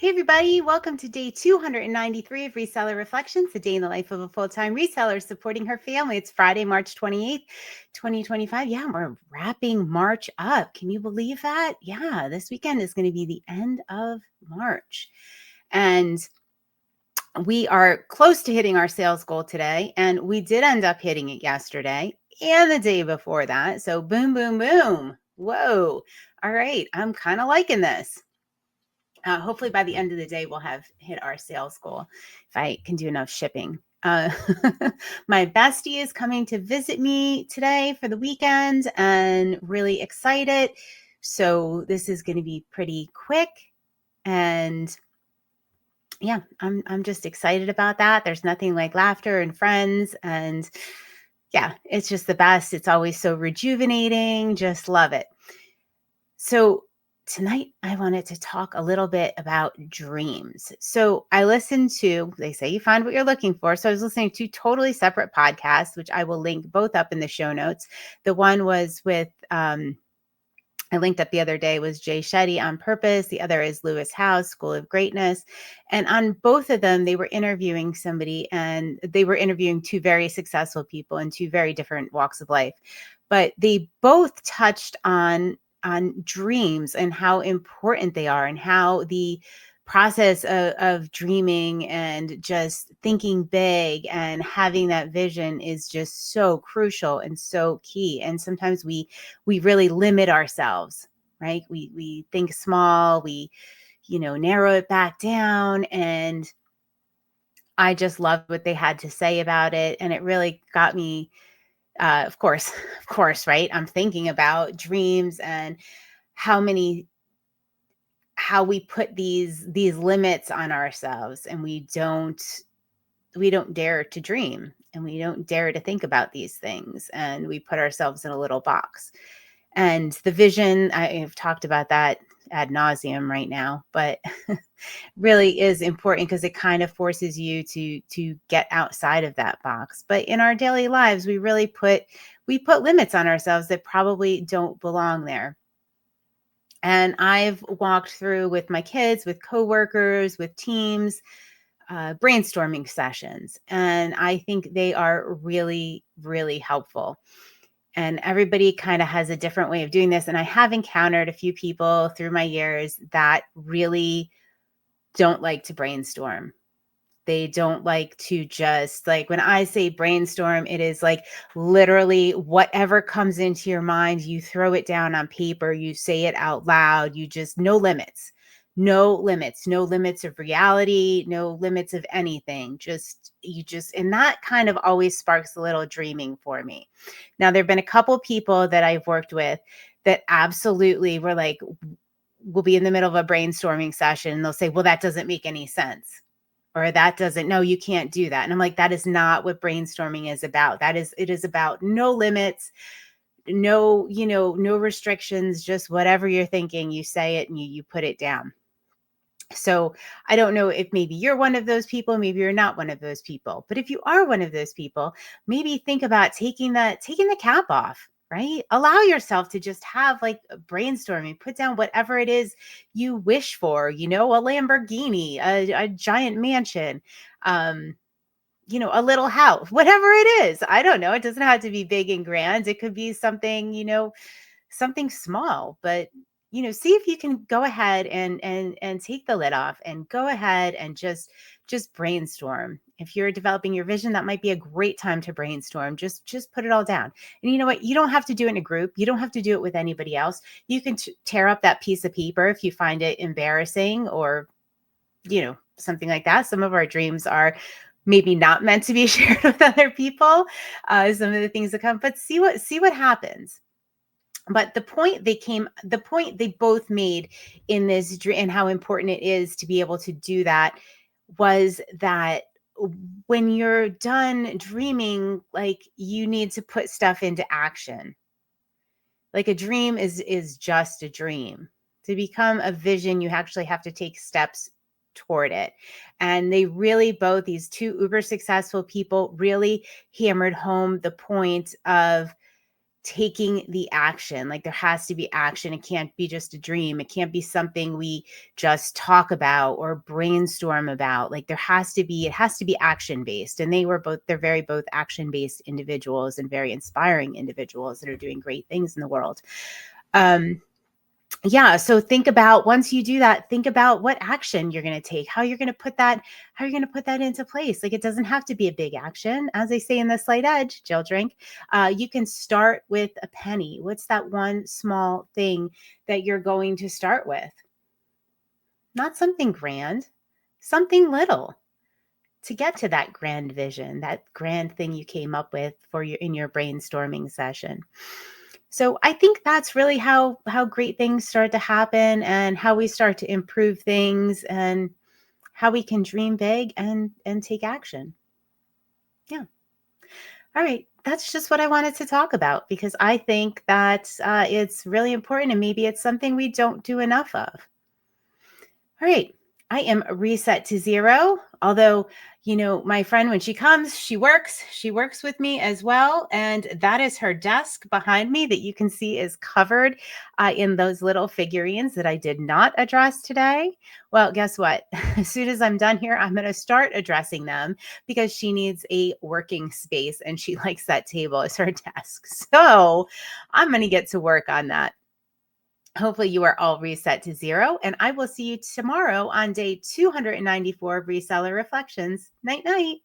Hey everybody, welcome to day 293 of Reseller Reflections, a day in the life of a full-time reseller supporting her family. It's Friday, March 28th, 2025. Yeah, we're wrapping March up. Can you believe that? Yeah, this weekend is going to be the end of March. And we are close to hitting our sales goal today, and we did end up hitting it yesterday and the day before that. So boom, boom, boom. Whoa. All right, I'm kind of liking this. Hopefully by the end of the day, we'll have hit our sales goal if I can do enough shipping. My bestie is coming to visit me today for the weekend and really excited. So this is going to be pretty quick. And yeah, I'm just excited about that. There's nothing like laughter and friends. And yeah, it's just the best. It's always so rejuvenating. Just love it. So tonight I wanted to talk a little bit about dreams. So I listened to, they say you find what you're looking for. So I was listening to totally separate podcasts, which I will link both up in the show notes. The one was with, I linked up the other day was Jay Shetty on Purpose. The other is Lewis House, School of Greatness. And on both of them, they were interviewing somebody, and they were interviewing two very successful people in two very different walks of life. But they both touched on dreams and how important they are, and how the process of dreaming and just thinking big and having that vision is just so crucial and so key. And sometimes we really limit ourselves, right? We think small, we narrow it back down. And I just loved what they had to say about it, and it really got me, of course, right? I'm thinking about dreams and how we put these limits on ourselves, and we don't dare to dream, and we don't dare to think about these things, and we put ourselves in a little box. And the vision, I've talked about that ad nauseum right now, but really is important because it kind of forces you to get outside of that box. But in our daily lives, we really put limits on ourselves that probably don't belong there. And I've walked through with my kids, with coworkers, with teams, brainstorming sessions. And I think they are really, really helpful. And everybody kind of has a different way of doing this. And I have encountered a few people through my years that really don't like to brainstorm. They don't like to just, like, when I say brainstorm, it is like literally whatever comes into your mind, you throw it down on paper, you say it out loud, you just, no limits, no limits of reality, no limits of anything. And that kind of always sparks a little dreaming for me. Now, there've been a couple people that I've worked with that absolutely were like, we'll be in the middle of a brainstorming session, and they'll say, well, that doesn't make any sense. Or no, you can't do that. And I'm like, that is not what brainstorming is about. It is about no limits, no restrictions, just whatever you're thinking, you say it and you put it down. So I don't know if maybe you're one of those people, maybe you're not one of those people. But if you are one of those people, maybe think about taking the cap off, right? Allow yourself to just have like brainstorming, put down whatever it is you wish for, a Lamborghini, a giant mansion, a little house, whatever it is. I don't know. It doesn't have to be big and grand. It could be something, something small, but see if you can go ahead and take the lid off and go ahead and just brainstorm. If you're developing your vision, that might be a great time to brainstorm. Just put it all down. And you know what? You don't have to do it in a group. You don't have to do it with anybody else. You can tear up that piece of paper if you find it embarrassing or, something like that. Some of our dreams are maybe not meant to be shared with other people. Some of the things that come, but see what happens. But the point they both made in this dream, and how important it is to be able to do that, was that when you're done dreaming, like, you need to put stuff into action. Like, a dream is just a dream. To become a vision, you actually have to take steps toward it. And they really, both these two uber successful people, really hammered home the point of taking the action. Like there has to be action. It can't be just a dream. It can't be something we just talk about or brainstorm about. Like it has to be action based. And they're very both action based individuals and very inspiring individuals that are doing great things in the world. Yeah. So once you do that, think about what action you're going to take, how you're going to put that into place. Like it doesn't have to be a big action. As I say in the Slight Edge, Jill Drink, you can start with a penny. What's that one small thing that you're going to start with? Not something grand, something little to get to that grand vision, that grand thing you came up with in your brainstorming session. So I think that's really how great things start to happen and how we start to improve things and how we can dream big and take action. Yeah. All right. That's just what I wanted to talk about because I think that it's really important and maybe it's something we don't do enough of. All right. I am reset to zero. Although, my friend, when she comes, she works with me as well. And that is her desk behind me that you can see is covered in those little figurines that I did not address today. Well, guess what? As soon as I'm done here, I'm going to start addressing them because she needs a working space and she likes that table as her desk. So I'm going to get to work on that. Hopefully you are all reset to zero, and I will see you tomorrow on day 294 of Reseller Reflections. Night, night.